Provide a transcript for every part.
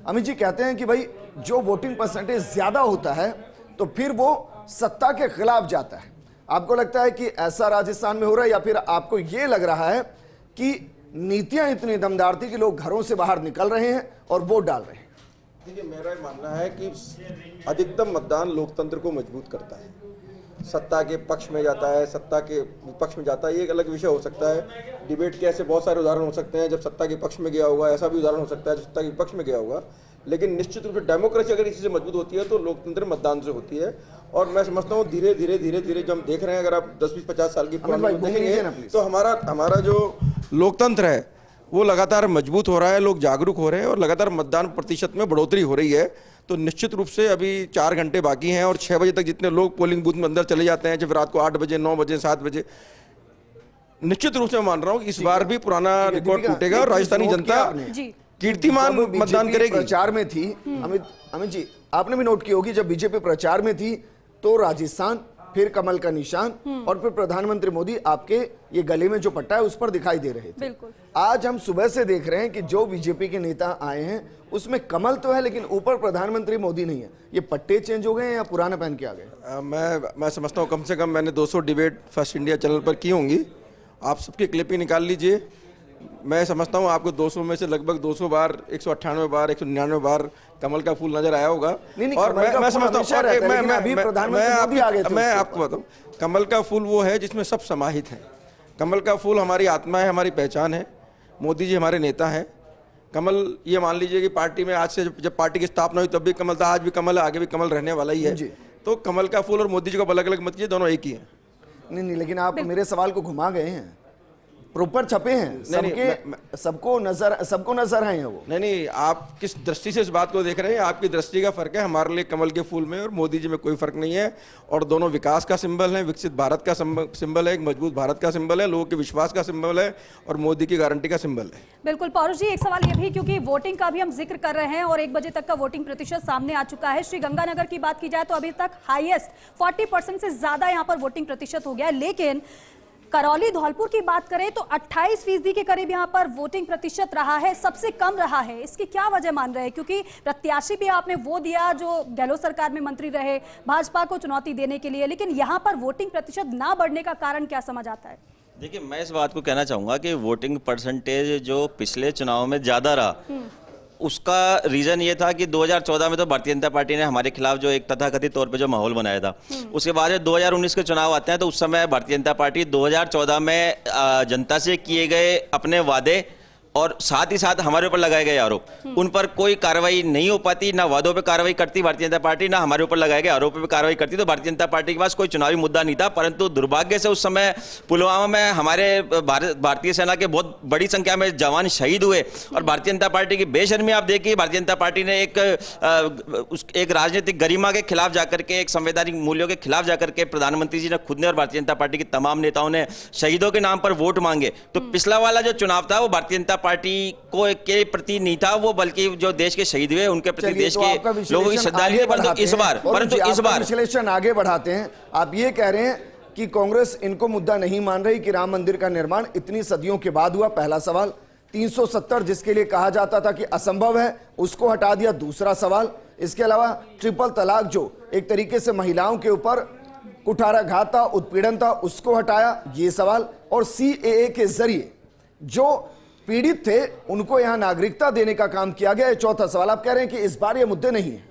अमित जी कहते हैं कि भाई जो वोटिंग परसेंटेज ज्यादा होता है तो फिर वो सत्ता के खिलाफ जाता है। आपको लगता है कि ऐसा राजस्थान में हो रहा है, या फिर आपको ये लग रहा है कि नीतियां इतनी दमदार थी कि लोग घरों से बाहर निकल रहे हैं और वोट डाल रहे हैं? देखिए, मेरा मानना है कि अधिकतम मतदान लोकतंत्र को मजबूत करता है। सत्ता के पक्ष में जाता है, सत्ता के विपक्ष में जाता है, ये एक अलग विषय हो सकता है। डिबेट के ऐसे बहुत सारे उदाहरण हो सकते हैं जब सत्ता के पक्ष में गया होगा, ऐसा भी उदाहरण हो सकता है जब सत्ता के विपक्ष में गया होगा। लेकिन निश्चित रूप से डेमोक्रेसी अगर इसी से मजबूत होती है तो लोकतंत्र मतदान से होती है। और मैं समझता हूँ धीरे धीरे जब हम देख रहे हैं, अगर आप 10-20-50 साल की पुरानी देखेंगे तो हमारा जो लोकतंत्र है वो लगातार मजबूत हो रहा है, लोग जागरूक हो रहे हैं और लगातार मतदान प्रतिशत में बढ़ोतरी हो रही है। तो निश्चित रूप से अभी 4 घंटे बाकी हैं और 6 बजे तक जितने लोग पोलिंग बूथ में अंदर चले जाते हैं, जब रात को 8 बजे, 9 बजे, 7 बजे, निश्चित रूप से मैं मान रहा हूँ कि इस बार भी पुराना रिकॉर्ड टूटेगा और राजस्थानी जनता कीर्तिमान मतदान करेगी। प्रचार में थी अमित जी, आपने भी नोट की होगी, जब बीजेपी प्रचार में थी तो राजस्थान, फिर कमल का निशान और फिर प्रधानमंत्री मोदी आपके ये गले में जो पट्टा है उस पर दिखाई दे रहे थे। बिल्कुल। आज हम सुबह से देख रहे हैं कि जो बीजेपी के नेता आए हैं उसमें कमल तो है लेकिन ऊपर प्रधानमंत्री मोदी नहीं है। ये पट्टे चेंज हो गए या पुराना पहन के आ गए? मैं समझता हूँ कम से कम मैंने 200 डिबेट फर्स्ट इंडिया चैनल पर की होंगी। आप सबकी क्लिप ही निकाल लीजिए। मैं समझता हूँ आपको 200 में से लगभग 200 बार, 198 बार, 199 बार कमल का फूल नजर आया होगा। और मैं समझता हूँ मैं आपको बताऊँ, कमल का फूल वो है जिसमें सब समाहित है। कमल का फूल हमारी आत्मा है, हमारी पहचान है। मोदी जी हमारे नेता हैं। कमल, ये मान लीजिए कि पार्टी में आज से जब पार्टी की स्थापना हुई तब भी कमल था, आज भी कमल है, आगे भी कमल रहने वाला ही है। तो कमल का फूल और मोदी जी को अलग अलग मत कीजिए, दोनों एक ही हैं। नहीं, लेकिन आप मेरे सवाल को घुमा गए हैं। प्रॉपर छपे हैं सबके, सबको नजर है वो। नहीं, आप किस दृष्टि से इस बात को देख रहे हैं, आपकी दृष्टि का फर्क है। हमारे लिए कमल के फूल में और मोदी जी में कोई फर्क नहीं है। और दोनों विकास का सिंबल है, विकसित भारत का सिंबल है, एक मजबूत भारत का सिंबल है, लोगों के विश्वास का सिंबल है और मोदी की गारंटी का सिंबल है। बिल्कुल। पौरुष जी, एक सवाल ये भी, क्योंकि वोटिंग का भी हम जिक्र कर रहे हैं और 1 बजे तक का वोटिंग प्रतिशत सामने आ चुका है। श्रीगंगानगर की बात की जाए तो अभी तक हाईएस्ट 40% से ज्यादा यहाँ पर वोटिंग प्रतिशत हो गया है। लेकिन करौली धौलपुर की बात करें तो 28% के करीब यहाँ पर वोटिंग प्रतिशत रहा है, सबसे कम रहा है। इसकी क्या वजह मान रहे हैं? क्योंकि प्रत्याशी भी आपने वो दिया जो गहलोत सरकार में मंत्री रहे, भाजपा को चुनौती देने के लिए, लेकिन यहाँ पर वोटिंग प्रतिशत ना बढ़ने का कारण क्या समझ आता है? देखिए, मैं इस बात को कहना चाहूंगा कि वोटिंग परसेंटेज जो पिछले चुनाव में ज्यादा रहा, उसका रीजन ये था कि 2014 में तो भारतीय जनता पार्टी ने हमारे खिलाफ जो एक तथाकथित तौर पे जो माहौल बनाया था, उसके बाद 2019 के चुनाव आते हैं तो उस समय भारतीय जनता पार्टी 2014 में जनता से किए गए अपने वादे और साथ ही साथ हमारे ऊपर लगाए गए आरोप, उन पर कोई कार्रवाई नहीं हो पाती। ना वादों पे कार्रवाई करती भारतीय जनता पार्टी, ना हमारे ऊपर लगाए गए आरोपों पे कार्रवाई करती। तो भारतीय जनता पार्टी के पास कोई चुनावी मुद्दा नहीं था। परंतु दुर्भाग्य से उस समय पुलवामा में हमारे भारतीय सेना के बहुत बड़ी संख्या में जवान शहीद हुए और भारतीय जनता पार्टी की बेशर्मी आप देखिए, भारतीय जनता पार्टी ने एक राजनीतिक गरिमा के खिलाफ जाकर के, एक संवैधानिक मूल्यों के खिलाफ जाकर के प्रधानमंत्री जी ने खुद ने और भारतीय जनता पार्टी के तमाम नेताओं ने शहीदों के नाम पर वोट मांगे। तो पिछला वाला जो चुनाव था वो भारतीय जनता पार्टी को के प्रति नहीं था, वो बल्कि जो देश के शहीद हुए उनके प्रति देश के लोगों की श्रद्धांजलि। परंतु इस बार विश्लेषण आगे बढ़ाते हैं। आप ये कह रहे हैं कि कांग्रेस इनको मुद्दा नहीं मान रही कि राम मंदिर का निर्माण इतनी सदियों के बाद हुआ, पहला सवाल। 370 जिसके लिए कहा जाता था कि असंभव है, उसको हटा दिया, दूसरा सवाल। इसके अलावा ट्रिपल तलाक जो एक तरीके से महिलाओं के ऊपर कुठाराघात था, उत्पीड़न था, उसको हटाया, ये सवाल। और CAA के जरिए जो पीड़ित थे उनको यहां नागरिकता देने का काम किया गया है, चौथा सवाल। आप कह रहे हैं कि इस बार ये मुद्दे नहीं है।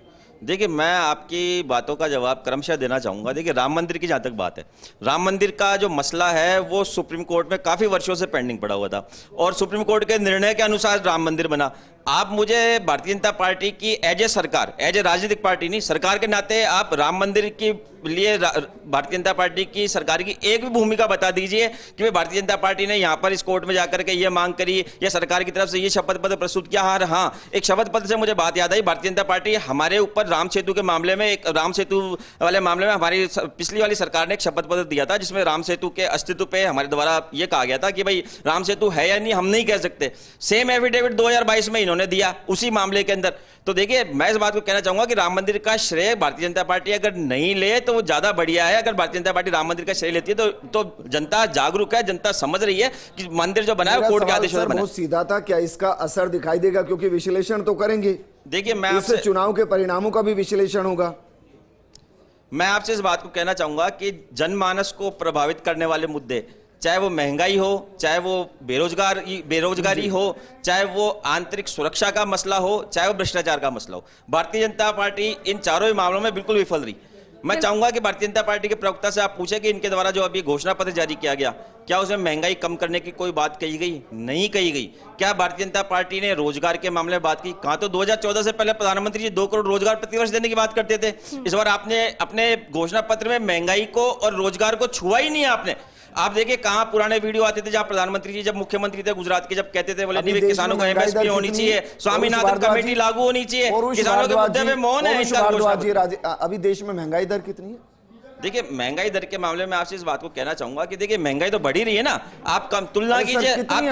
देखिए, मैं आपकी बातों का जवाब क्रमशः देना चाहूंगा। देखिए, राम मंदिर की जहां तक बात है, राम मंदिर का जो मसला है वो सुप्रीम कोर्ट में काफी वर्षों से पेंडिंग पड़ा हुआ था और सुप्रीम कोर्ट के निर्णय के अनुसार राम मंदिर बना। आप मुझे भारतीय जनता पार्टी की एज ए सरकार, एज ए राजनीतिक पार्टी नहीं, सरकार के नाते आप राम मंदिर के लिए भारतीय जनता पार्टी की सरकार की एक भी भूमिका बता दीजिए कि भाई भारतीय जनता पार्टी ने यहाँ पर इस कोर्ट में जाकर के ये मांग करी या सरकार की तरफ से ये शपथ पत्र प्रस्तुत किया। हाँ, एक शपथ पत्र से मुझे बात याद आई, भारतीय जनता पार्टी हमारे ऊपर राम सेतु के मामले में, एक राम सेतु वाले मामले में हमारी पिछली वाली सरकार ने एक शपथ पत्र दिया था जिसमें राम सेतु के अस्तित्व पे हमारे द्वारा ये कहा गया था कि भाई राम सेतु है या नहीं हम नहीं कह सकते। सेम एफिडेविट 2022 में इन्होंने दिया उसी मामले के अंदर। तो देखिए, मैं इस बात को कहना चाहूंगा कि राम मंदिर का श्रेय भारतीय जनता पार्टी अगर नहीं ले तो वो ज्यादा बढ़िया है। अगर भारतीय जनता पार्टी राम मंदिर का श्रेय लेती है तो जनता जागरूक है, जनता समझ रही है कि मंदिर जो बना है कोर्ट के आदेश से बना है। बहुत सीधा था, क्या इसका असर दिखाई देगा? क्योंकि विश्लेषण तो करेंगे देखिए मैं इससे आपसे चुनाव के परिणामों का भी विश्लेषण होगा। मैं आपसे इस बात को कहना चाहूंगा कि जनमानस को प्रभावित करने वाले मुद्दे, चाहे वो महंगाई हो, चाहे वो बेरोजगारी हो, चाहे वो आंतरिक सुरक्षा का मसला हो, चाहे वो भ्रष्टाचार का मसला हो, भारतीय जनता पार्टी इन चारों ही मामलों में बिल्कुल विफल रही। मैं चाहूंगा कि भारतीय जनता पार्टी के प्रवक्ता से आप पूछें कि इनके द्वारा जो अभी घोषणा पत्र जारी किया गया, क्या उसमें महंगाई कम करने की कोई बात कही गई? नहीं कही गई। क्या भारतीय जनता पार्टी ने रोजगार के मामले में बात की? कहां तो 2014 से पहले प्रधानमंत्री जी 2 करोड़ रोजगार प्रतिवर्ष देने की बात करते थे। इस बार आपने अपने घोषणा पत्र में महंगाई को और रोजगार को छुआ ही नहीं है आपने। आप देखिए कहां पुराने वीडियो आते थे जहां प्रधानमंत्री जी जब मुख्यमंत्री थे गुजरात के, जब कहते थे बोले नहीं किसानों को एमएसपी होनी चाहिए, स्वामीनाथन कमेटी लागू होनी चाहिए, किसानों के मुद्दे में मौन है इनका घोषणा। अभी देश में महंगाई दर कितनी है? देखिए महंगाई दर के मामले में आपसे इस बात को कहना चाहूंगा कि देखिए महंगाई तो बढ़ी रही है ना। आप कम तुलना कीजिए, आप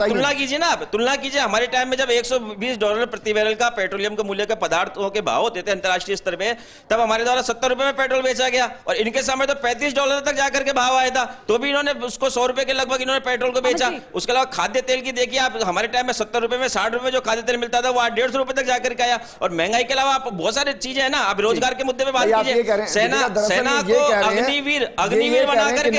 तुलना कीजिए ना, आप तुलना कीजिए हमारे टाइम में जब $120 प्रति बैरल का पेट्रोलियम के मूल्य के पदार्थों के भाव होते थे अंतर्राष्ट्रीय स्तर पे, तब हमारे द्वारा 70 रुपए में पेट्रोल बेचा गया और इनके समय तो $35 तक जाकर के भाव आया था, तो भी इन्होंने उसको 100 रुपए के लगभग इन्होंने पेट्रोल को बेचा। उसके अलावा खाद्य तेल की देखिए आप, हमारे टाइम में 70 रुपए में 60 रुपए जो खाद्य तेल मिलता था वो 150 रुपए तक जाकर के आया। और महंगाई के अलावा आप बहुत सारी चीजें है ना, आप रोजगार के मुद्दे पे बात कीजिए, सेना को अग्निवीर बना करके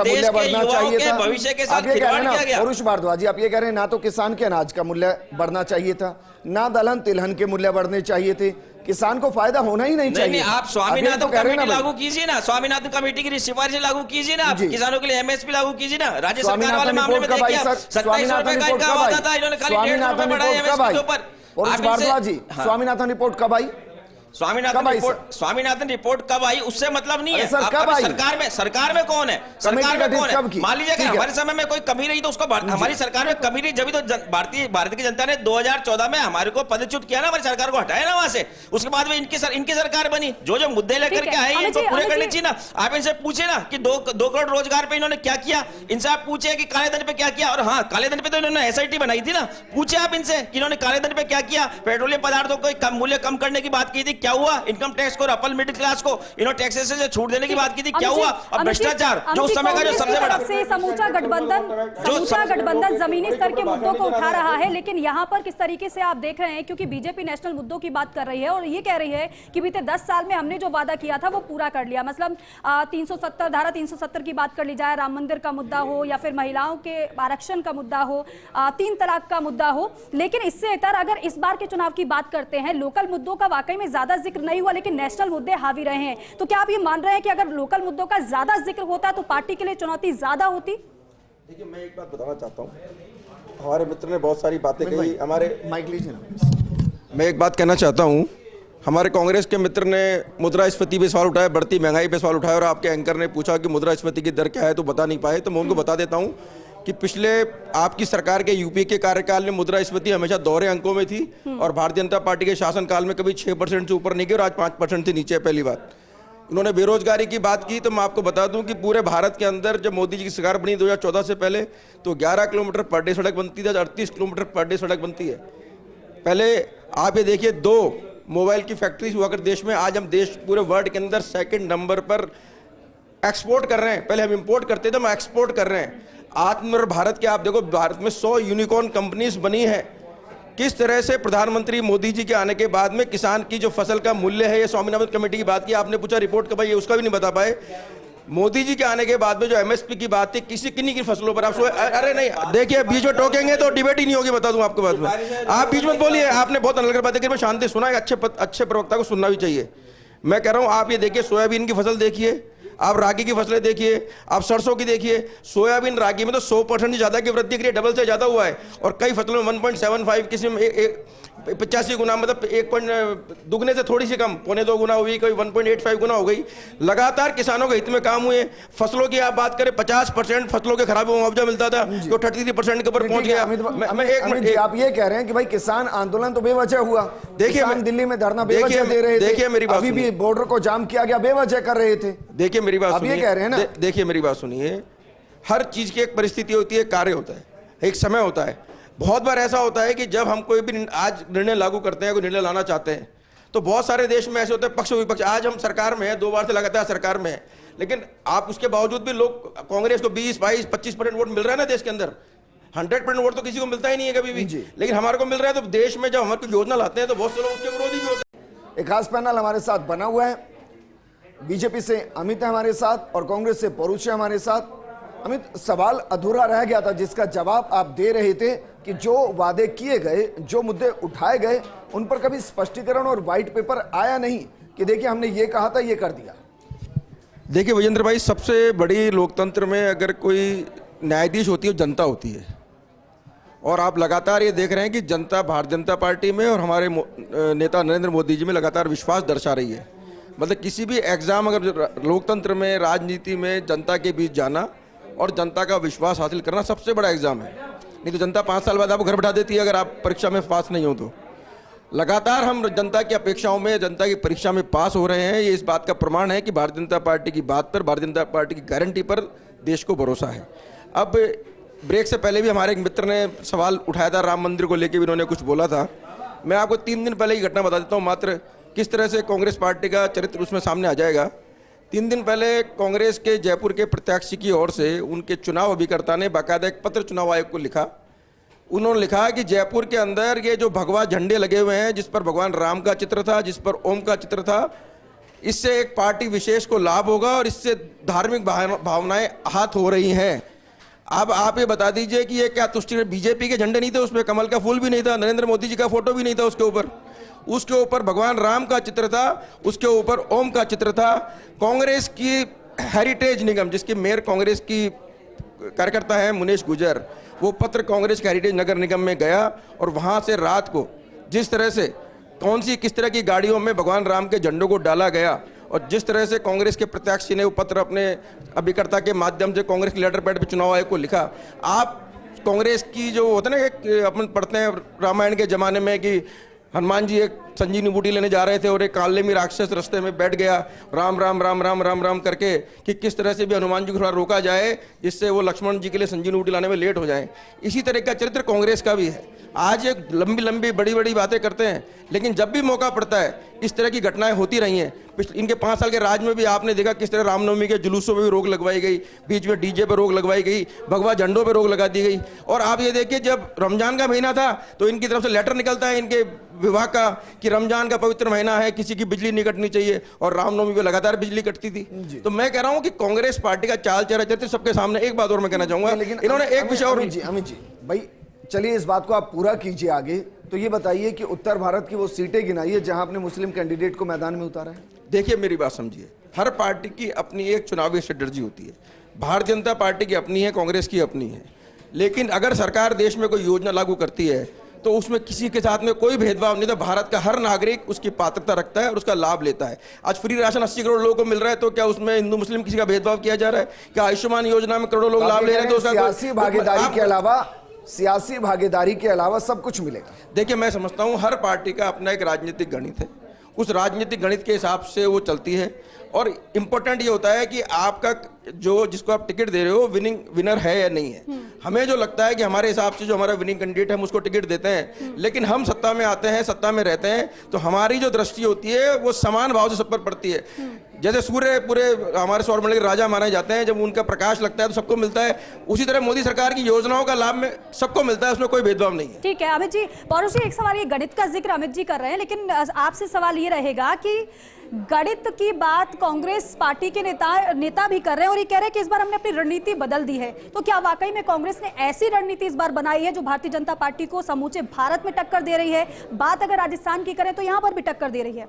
देश के युवाओं के भविष्य के साथ खिलवाड़ किया गया। परुष भारद्वाज, आप ये कह रहे हैं ना तो किसान के अनाज का मूल्य बढ़ना चाहिए था, ना दलहन तिलहन के मूल्य बढ़ने चाहिए थे, किसान को फायदा होना ही नहीं चाहिए। नहीं, आप स्वामीनाथन कमेटी लागू कीजिए ना, स्वामीनाथन कमेटी की सिफारिशें लागू कीजिए ना, किसानों के लिए एमएसपी लागू कीजिए ना। राज्य सरकार वाले मामले में देखिए 27 रुपए का इनका वादा था, इन्होंने खाली 150 रुपए बढ़ाया एमएसपी के ऊपर। परुष भारद्वाज जी, स्वामीनाथन रिपोर्ट कब आई? स्वामीनाथन रिपोर्ट कब आई उससे मतलब नहीं है। सरकार में कौन है? सरकार में कौन है? मान लीजिए कि हमारे समय में कोई कमी रही तो उसको, हमारी सरकार में कमी रही जब तो भारत की जनता ने 2014 में हमारे को पदच्युत किया ना, हमारी सरकार को हटाया ना वहां से। उसके बाद में इनकी सरकार बनी। जो मुद्दे लेकर के आए इनको पूरे करने चाहिए ना। आप इनसे पूछे ना कि 2 करोड़ रोजगार पे इन्होंने क्या किया, इनसे आप पूछे कि काले धन पे क्या किया। और हाँ, काले धन पे तो इन्होंने एसआईटी बनाई थी ना, पूछे आप इनसे कि इन्होंने काले धन पे क्या किया। पेट्रोलियम पदार्थों को मूल्य कम करने की बात की थी, क्या हुआ? इनकम टैक्स को, अपर मिडिल क्लास को इन्होंने टैक्सेशन से छूट देने की बात की थी, क्या हुआ? अब भ्रष्टाचार जो उस समय का जो सबसे बड़ा समूचा गठबंधन जमीनी स्तर के मुद्दों को उठा रहा है। लेकिन यहाँ पर किस तरीके से आप देख रहे हैं, क्योंकि बीजेपी नेशनल मुद्दों की बात कर रही है और ये कह रही है कि बीते 10 साल में हमने जो वादा किया था वो पूरा कर लिया। मतलब 370 धारा 370 की बात कर ली जाए, राम मंदिर का मुद्दा हो या फिर महिलाओं के आरक्षण का मुद्दा हो, 3 तलाक का मुद्दा हो। लेकिन इससे इतर अगर इस बार के चुनाव की बात करते हैं, लोकल मुद्दों का वाकई में ज्यादा जिक्र नहीं हुआ, लेकिन नेशनल मुद्दे हावी रहे हैं। तो क्या आप ये मान रहे हैं कि अगर लोकल मुद्दों का ज्यादा जिक्र होता तो पार्टी के लिए चुनौती ज्यादा होती? देखिए मैं एक बात बताना चाहता हूँ, हमारे मित्र ने बहुत सारी बातें कही। हमारे माइक लीजिए ना। मैं एक बात कहना चाहता हूँ, हमारे कांग्रेस के मित्र ने मुद्रास्फीति पे सवाल उठाया, बढ़ती महंगाई पे सवाल उठाया और आपके एंकर ने पूछा कि मुद्रास्फीति की दर क्या है तो बता नहीं पाए। तो मैं उनको बता देता हूँ कि पिछले आपकी सरकार के यूपी के कार्यकाल में मुद्रास्फीति हमेशा दोहरे अंकों में थी और भारतीय जनता पार्टी के शासनकाल में कभी 6% से ऊपर नहीं गई और आज 5% से नीचे है। पहली बात, उन्होंने बेरोजगारी की बात की तो मैं आपको बता दूं कि पूरे भारत के अंदर जब मोदी जी की सरकार बनी 2014 से पहले तो 11 किलोमीटर पर डे सड़क बनती थी, आज 38 किलोमीटर पर डे सड़क बनती है। पहले आप ये देखिए 2 मोबाइल की फैक्ट्रीज हुआ कर देश में, आज हम देश पूरे वर्ल्ड के अंदर 2nd नंबर पर एक्सपोर्ट कर रहे हैं। पहले हम इंपोर्ट करते थे, हम एक्सपोर्ट कर रहे हैं। आत्मनिर्भर भारत के आप देखो, भारत में 100 यूनिकॉर्न कंपनीज बनी है। किस तरह से प्रधानमंत्री मोदी जी के आने के बाद में किसान की जो फसल का मूल्य है, ये स्वामीनाथन कमेटी की बात की आपने पूछा रिपोर्ट कब आई, ये उसका भी नहीं बता पाए। मोदी जी के आने के बाद में जो एमएसपी की बात थी, किन्हीं की फसलों पर आप अरे नहीं देखिए, बीच में टोकेंगे तो डिबेट ही नहीं होगी, बता दूं आपको बात में। आप बीच में बोलिए, आपने बहुत अलग बातें की, मैं शांति सुना है, अच्छे प्रवक्ता को सुनना भी चाहिए। मैं कह रहा हूं आप ये देखिए, सोयाबीन की फसल देखिए, आप रागी की फसलें देखिए, आप सरसों की देखिए। सोयाबीन रागी में तो 100% से ज्यादा की वृद्धि के लिए डबल से ज्यादा हुआ है और कई फसलों में 1.75, किसी में 85 गुना, मतलब 1 दुगने से थोड़ी सी कम, 1.25 गुना हुई, कोई 1.85 गुना हो गई। लगातार किसानों के हित में काम हुए। फसलों की आप बात करें, 50% फसलों के खराब मुआवजा मिलता था जो 33% के ऊपर पहुंच गया। आप ये कह रहे हैं कि भाई किसान आंदोलन तो बेवजह हुआ, देखिए दिल्ली में धरना बेवजह दे रहे थे, देखिए मेरी बात, अभी भी बॉर्डर को जाम किया गया, बेवजह कर रहे थे। देखिए मेरी बात सुनिए, कह रहे हैं ना, देखिए मेरी बात सुनिए, हर चीज की एक परिस्थिति होती है, कार्य होता है, एक समय होता है। बहुत बार ऐसा होता है कि जब हम कोई भी आज निर्णय लागू करते हैं, कोई निर्णय लाना चाहते हैं, तो बहुत सारे देश में ऐसे होते हैं पक्ष विपक्ष। आज हम सरकार में है, 2 बार से लगातार सरकार में है, लेकिन आप उसके बावजूद भी लोग कांग्रेस को 20, 22, 25% वोट मिल रहा है ना देश के अंदर। 100% वोट तो किसी को मिलता ही नहीं है कभी भी, जी। लेकिन हमारे को मिल रहा है। तो देश में जब हमारे को योजना लाते हैं तो बहुत से लोग उसके विरोधी भी होते हैं। एक खास पैनल हमारे साथ बना हुआ है। बीजेपी से अमित है हमारे साथ और कांग्रेस से परुष है हमारे साथ। अमित, सवाल अधूरा रह गया था जिसका जवाब आप दे रहे थे कि जो वादे किए गए, जो मुद्दे उठाए गए, उन पर कभी स्पष्टीकरण और व्हाइट पेपर आया नहीं कि देखिए हमने ये कहा था, ये कर दिया। देखिए विजेंद्र भाई, सबसे बड़ी लोकतंत्र में अगर कोई न्यायाधीश होती है, जनता होती है। और आप लगातार ये देख रहे हैं कि जनता भारतीय जनता पार्टी में और हमारे नेता नरेंद्र मोदी जी में लगातार विश्वास दर्शा रही है। मतलब किसी भी एग्जाम, अगर लोकतंत्र में, राजनीति में जनता के बीच जाना और जनता का विश्वास हासिल करना सबसे बड़ा एग्जाम है। नहीं तो जनता 5 साल बाद आपको घर बैठा देती है अगर आप परीक्षा में पास नहीं हो तो। लगातार हम जनता की अपेक्षाओं में, जनता की परीक्षा में पास हो रहे हैं। ये इस बात का प्रमाण है कि भारतीय जनता पार्टी की बात पर, भारतीय जनता पार्टी की गारंटी पर देश को भरोसा है। अब ब्रेक से पहले भी हमारे एक मित्र ने सवाल उठाया था राम मंदिर को लेकर भी, उन्होंने कुछ बोला था। मैं आपको 3 दिन पहले की घटना बता देता हूँ मात्र, किस तरह से कांग्रेस पार्टी का चरित्र उसमें सामने आ जाएगा। 3 दिन पहले कांग्रेस के जयपुर के प्रत्याशी की ओर से उनके चुनाव अभिकर्ता ने बाकायदा एक पत्र चुनाव आयोग को लिखा। उन्होंने लिखा कि जयपुर के अंदर ये जो भगवा झंडे लगे हुए हैं, जिस पर भगवान राम का चित्र था, जिस पर ओम का चित्र था, इससे एक पार्टी विशेष को लाभ होगा और इससे धार्मिक भावनाएं आहत हो रही हैं। अब आप ये बता दीजिए कि ये क्या तुष्टि, बीजेपी के झंडे नहीं थे उसमें, कमल का फूल भी नहीं था, नरेंद्र मोदी जी का फोटो भी नहीं था उसके ऊपर। उसके ऊपर भगवान राम का चित्र था, उसके ऊपर ओम का चित्र था। कांग्रेस की हेरिटेज निगम, जिसके मेयर कांग्रेस की कार्यकर्ता है मुनेश गुजर, वो पत्र कांग्रेस के हेरिटेज नगर निगम में गया और वहां से रात को जिस तरह से किस तरह की गाड़ियों में भगवान राम के झंडों को डाला गया और जिस तरह से कांग्रेस के प्रत्याशी ने वो पत्र अपने अभिकर्ता के माध्यम से कांग्रेस के लेटर पैड पे चुनाव आयोग को लिखा। आप कांग्रेस की जो होता है ना कि अपन पढ़ते हैं रामायण के जमाने में कि हनुमान जी एक संजीवनी बूटी लेने जा रहे थे और एक काले में राक्षस रास्ते में बैठ गया, राम राम राम राम राम राम करके, कि किस तरह से भी हनुमान जी को थोड़ा रोका जाए जिससे वो लक्ष्मण जी के लिए संजीवनी बूटी लाने में लेट हो जाए। इसी तरह का चरित्र कांग्रेस का भी है। आज एक लंबी लंबी बड़ी बड़ी बातें करते हैं, लेकिन जब भी मौका पड़ता है इस तरह की घटनाएं होती रही हैं। इनके 5 साल के राज में भी आपने देखा किस तरह रामनवमी के जुलूसों पर भी रोक लगवाई गई, बीच में डीजे पर रोक लगवाई गई, भगवा झंडों पर रोक लगा दी गई। और आप ये देखिए, जब रमजान का महीना था तो इनकी तरफ से लेटर निकलता है इनके विभाग का कि रमजान का पवित्र महीना है, किसी की बिजली नहीं कटनी चाहिए, और रामनवमी पे लगातार बिजली कटती थी। तो मैं कह रहा हूं कि कांग्रेस पार्टी का चाल चेहरा चरित्र सबके सामने। एक बात और मैं कहना चाहूंगा, इन्होंने एक विषय और। अमित जी भाई, चलिए इस बात को आप पूरा कीजिए आगे। तो ये बताइए कि उत्तर भारत की वो सीटें गिनाइए जहां आपने मुस्लिम कैंडिडेट को मैदान में उतारा है। देखिए मेरी बात समझिए, हर पार्टी की अपनी एक चुनावी स्ट्रेटजी होती है। भारतीय जनता पार्टी की अपनी है, कांग्रेस की अपनी है। लेकिन अगर सरकार देश में कोई योजना लागू करती है तो उसमें किसी के साथ में कोई भेदभाव नहीं था। भारत का हर नागरिक उसकी पात्रता रखता है और उसका लाभ लेता है। आज फ्री राशन 80 करोड़ लोगों को मिल रहा है, तो क्या उसमें हिंदू मुस्लिम किसी का भेदभाव किया जा रहा है? क्या आयुष्मान योजना में करोड़ों लोग लाभ ले रहे हैं तो उसका सियासी भागीदारी के अलावा सब कुछ मिलेगा? देखिए मैं समझता हूं हर पार्टी का अपना एक राजनीतिक गणित है, उस राजनीतिक गणित के हिसाब से वो चलती है। और इम्पोर्टेंट ये होता है कि आपका जो जिसको आप टिकट दे रहे हो विनर है या नहीं है। हमें जो लगता है कि हमारे हिसाब से जो हमारा विनिंग कैंडिडेट है हम उसको टिकट देते हैं, लेकिन हम सत्ता में आते हैं, सत्ता में रहते हैं, तो हमारी जो दृष्टि होती है वो समान भाव से सब पर पड़ती है। जैसे सूर्य पूरे हमारे सौरमंडल के राजा माने जाते हैं, जब उनका प्रकाश लगता है तो सबको मिलता है, उसी तरह मोदी सरकार की योजनाओं का लाभ में सबको मिलता है, उसमें कोई भेदभाव नहीं है। ठीक है अमित जी। पौरुष जी, एक सवाल, ये गणित का जिक्र अमित जी कर रहे हैं, लेकिन आपसे सवाल ये रहेगा कि गणित की बात कांग्रेस पार्टी के नेता भी कर रहे हैं और ये कह रहे हैं कि इस बार हमने अपनी रणनीति बदल दी है। तो क्या वाकई में कांग्रेस ने ऐसी रणनीति इस बार बनाई है जो भारतीय जनता पार्टी को समूचे भारत में टक्कर दे रही है? बात अगर राजस्थान की करें तो यहां पर भी टक्कर दे रही है।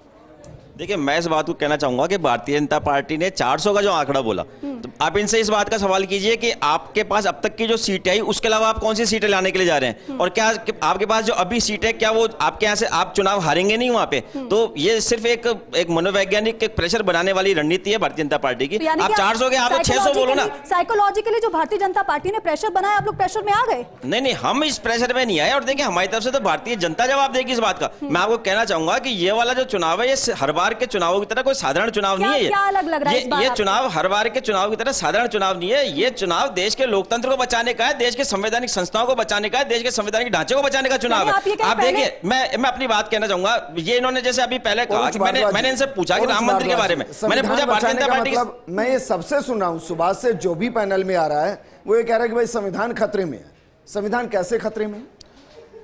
देखिए मैं इस बात को कहना चाहूंगा कि भारतीय जनता पार्टी ने 400 का जो आंकड़ा बोला, तो आप इनसे इस बात का सवाल कीजिए कि आपके पास अब तक की जो सीटें आई उसके अलावा आप कौन सी सीटें लाने के लिए जा रहे हैं, और क्या आपके पास जो अभी सीटें, क्या वो आपके यहाँ से आप चुनाव हारेंगे नहीं वहां पे? तो ये सिर्फ एक मनोवैज्ञानिक एक प्रेशर बनाने वाली रणनीति है भारतीय जनता पार्टी की। आप 400 के, आप 600 बोलो ना। साइकोलॉजिकली जो भारतीय जनता पार्टी ने प्रेशर बनाया, आप लोग प्रेशर में आ गए? नहीं, हम इस प्रेशर में नहीं आए। और देखिए हमारी तरफ से तो भारतीय जनता जवाब देगी इस बात का। मैं आपको कहना चाहूंगा कि ये वाला जो चुनाव है ये हर बार के चुनावों की तरह कोई साधारण चुनाव नहीं है। क्या अलग लग रहा है इस बार? ये चुनाव हर बार के चुनाव की तरह साधारण चुनाव नहीं है। ये चुनाव देश के लोकतंत्र को बचाने का है, देश के संवैधानिक संस्थाओं को बचाने का है, देश के संवैधानिक ढांचे को बचाने का चुनाव है। आप देखिए, मैं अपनी बात कहना चाहूंगा। ये इन्होंने जैसे अभी पहले कहा कि मैंने इनसे पूछा कि राम मंदिर के बारे में, मैंने पूछा भारतीय जनता पार्टी, मतलब मैं ये सबसे सुन रहा हूं सुबह से, जो भी पैनल में आ रहा है वो ये कह रहा है कि भाई संविधान खतरे में है। संविधान कैसे खतरे में?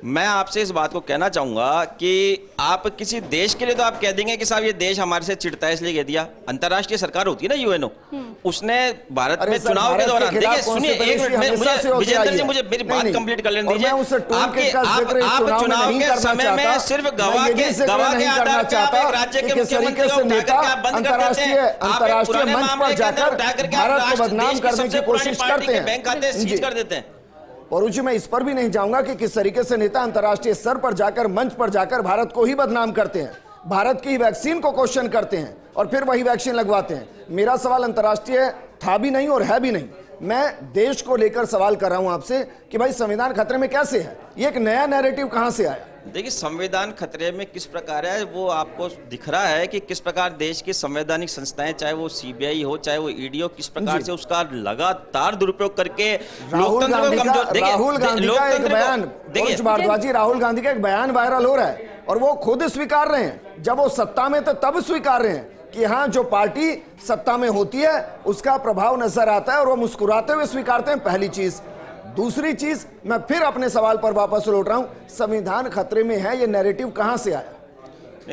मैं आपसे इस बात को कहना चाहूंगा कि आप किसी देश के लिए तो आप कह देंगे कि साहब ये देश हमारे से चिढ़ता है इसलिए कह दिया। अंतर्राष्ट्रीय सरकार होती है ना यूएनओ, उसने भारत में चुनाव के दौरान, देखिए सुनिए एक मिनट, मुझे विजेंद्र जी मुझे मेरी बात कंप्लीट कर लेने दीजिए। आप चुनाव के समय में सिर्फ गवाह के आधार पर आप एक राज्य के मुख्यमंत्री को उठा करके आप बंद कर देते हैं, आप एक पुराने मामले के अंदर उठा करके आप देश की सबसे पुरानी पार्टी के बैंक खाते सीज कर देते हैं। और उसी मैं इस पर भी नहीं जाऊंगा कि किस तरीके से नेता अंतर्राष्ट्रीय स्तर पर जाकर, मंच पर जाकर भारत को ही बदनाम करते हैं, भारत की वैक्सीन को क्वेश्चन करते हैं और फिर वही वैक्सीन लगवाते हैं। मेरा सवाल अंतर्राष्ट्रीय था भी नहीं और है भी नहीं, मैं देश को लेकर सवाल कर रहा हूं आपसे कि भाई संविधान खतरे में कैसे है? ये एक नया नैरेटिव कहां से आया? देखिए संविधान खतरे में किस प्रकार है वो आपको दिख रहा है कि किस प्रकार देश की संवैधानिक संस्थाएं, चाहे वो सीबीआई हो चाहे वो ईडी हो, किस प्रकार से उसका लगातार दुरुपयोग करके राहुल गांधी का एक बयान, भारद्वाजी, राहुल गांधी का एक बयान वायरल हो रहा है और वो खुद स्वीकार रहे हैं, जब वो सत्ता में थे तब स्वीकार रहे हैं कि हाँ जो पार्टी सत्ता में होती है उसका प्रभाव नजर आता है और वो मुस्कुराते हुए स्वीकारते हैं। पहली चीज। दूसरी चीज, मैं फिर अपने सवाल पर वापस लौट रहा हूं, संविधान खतरे में है, ये नैरेटिव कहां से आया?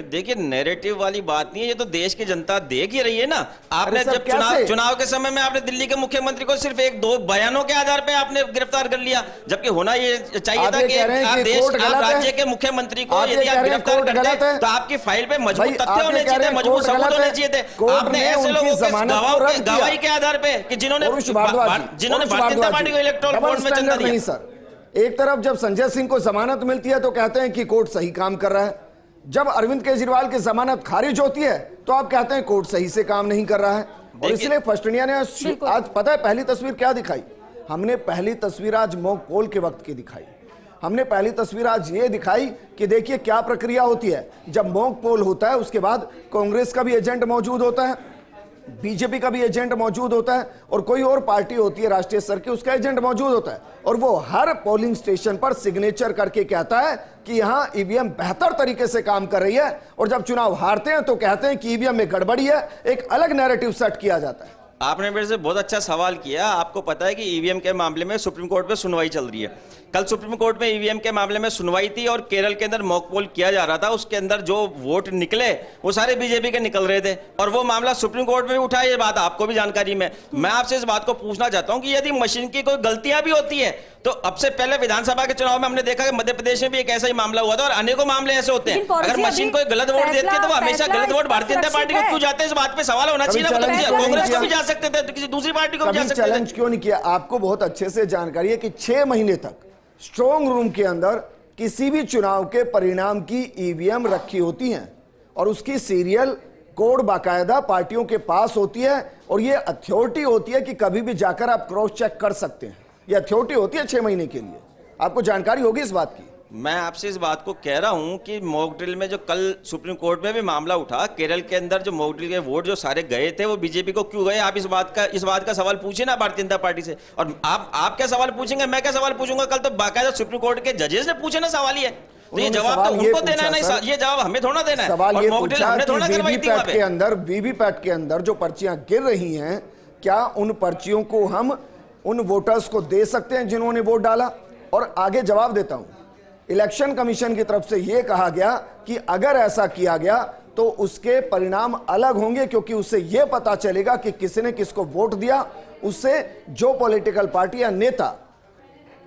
देखिए नैरेटिव वाली बात नहीं है, ये तो देश की जनता देख ही रही है ना। आपने जब चुनाव के समय में आपने दिल्ली के मुख्यमंत्री को सिर्फ एक दो बयानों के आधार पे आपने गिरफ्तार कर लिया, जबकि होना ये चाहिए था कि आप राज्य के मुख्यमंत्री को यदि आप गिरफ्तार करते तो आपकी फाइल पे मजबूत तथ्य होने चाहिए थे, मजबूत सबूत होने चाहिए थे। आपने ऐसे लोगों के गवाही के आधार पे कि जिन्होंने भारतीय जनता पार्टी को इलेक्टोरल बॉन्ड में चंदा दिया। सर एक तरफ जब संजय सिंह को जमानत मिलती है तो कहते हैं कि कोर्ट सही काम कर रहा है, जब अरविंद केजरीवाल की जमानत खारिज होती है तो आप कहते हैं कोर्ट सही से काम नहीं कर रहा है। और इसलिए फर्स्ट इंडिया ने आज पता है पहली तस्वीर क्या दिखाई? हमने पहली तस्वीर आज मॉक पोल के वक्त की दिखाई। हमने पहली तस्वीर आज ये दिखाई कि देखिए क्या प्रक्रिया होती है। जब मॉक पोल होता है उसके बाद कांग्रेस का भी एजेंट मौजूद होता है, बीजेपी का भी एजेंट मौजूद होता है और कोई और पार्टी होती है राष्ट्रीय स्तर की, उसका एजेंट मौजूद होता है और वो हर पोलिंग स्टेशन पर सिग्नेचर करके कहता है कि यहां ईवीएम बेहतर तरीके से काम कर रही है और जब चुनाव हारते हैं तो कहते हैं कि ईवीएम में गड़बड़ी है। एक अलग नैरेटिव सेट किया जाता है। आपने मेरे से बहुत अच्छा सवाल किया। आपको पता है कि ईवीएम के मामले में सुप्रीम कोर्ट में सुनवाई चल रही है। कल सुप्रीम कोर्ट में ईवीएम के मामले में सुनवाई थी और केरल के अंदर मॉक पोल किया जा रहा था, उसके अंदर जो वोट निकले वो सारे बीजेपी के निकल रहे थे और वो मामला सुप्रीम कोर्ट में भी उठा। ये बात आपको भी जानकारी में। मैं आपसे इस बात को पूछना चाहता हूं कि यदि मशीन की कोई गलतियां भी होती है तो अब से पहले विधानसभा के चुनाव में हमने देखा कि मध्य प्रदेश में भी एक ऐसा ही मामला हुआ था और अनेकों मामले ऐसे होते हैं। अगर मशीन कोई गलत वोट देती है तो वो हमेशा गलत वोट भारतीय जनता पार्टी को क्यों जाते हैं? इस बात पे सवाल होना चाहिए ना। कांग्रेस को भी जा सकते थे, किसी दूसरी पार्टी को भी जा सकते थे। चैलेंज क्यों नहीं किया? आपको बहुत अच्छे से जानकारी है कि 6 महीने तक स्ट्रॉन्ग रूम के अंदर किसी भी चुनाव के परिणाम की ईवीएम रखी होती हैं और उसकी सीरियल कोड बाकायदा पार्टियों के पास होती है और ये अथॉरिटी होती है कि कभी भी जाकर आप क्रॉस चेक कर सकते हैं। ये अथॉरिटी होती है 6 महीने के लिए। आपको जानकारी होगी इस बात की। मैं आपसे इस बात को कह रहा हूं कि मॉक ड्रिल में जो कल सुप्रीम कोर्ट में भी मामला उठा, केरल के अंदर जो मॉक ड्रिल के वोट जो सारे गए थे वो बीजेपी को क्यों गए? आप इस बात का सवाल पूछे ना भारतीय जनता पार्टी से। और आप क्या सवाल पूछेंगे, मैं क्या सवाल पूछूंगा? कल तो बाकायदा सुप्रीम कोर्ट के जजेस ने पूछे ना सवाल ये, तो ये जवाब तो उनको देना है ना, ये जवाब हमें थोड़ा देना है। सवाल ये मॉक ड्रिल हमने थोड़ा करवाई थी वहां पे। वीवीपैट के अंदर जो पर्चियां गिर रही हैं, क्या उन पर्चियों को हम उन वोटर्स को दे सकते हैं जिन्होंने वोट डाला? और आगे जवाब देता हूं, इलेक्शन कमीशन की तरफ से यह कहा गया कि अगर ऐसा किया गया तो उसके परिणाम अलग होंगे, क्योंकि उससे यह पता चलेगा कि किसने किसको वोट दिया। उससे जो पॉलिटिकल पार्टी या नेता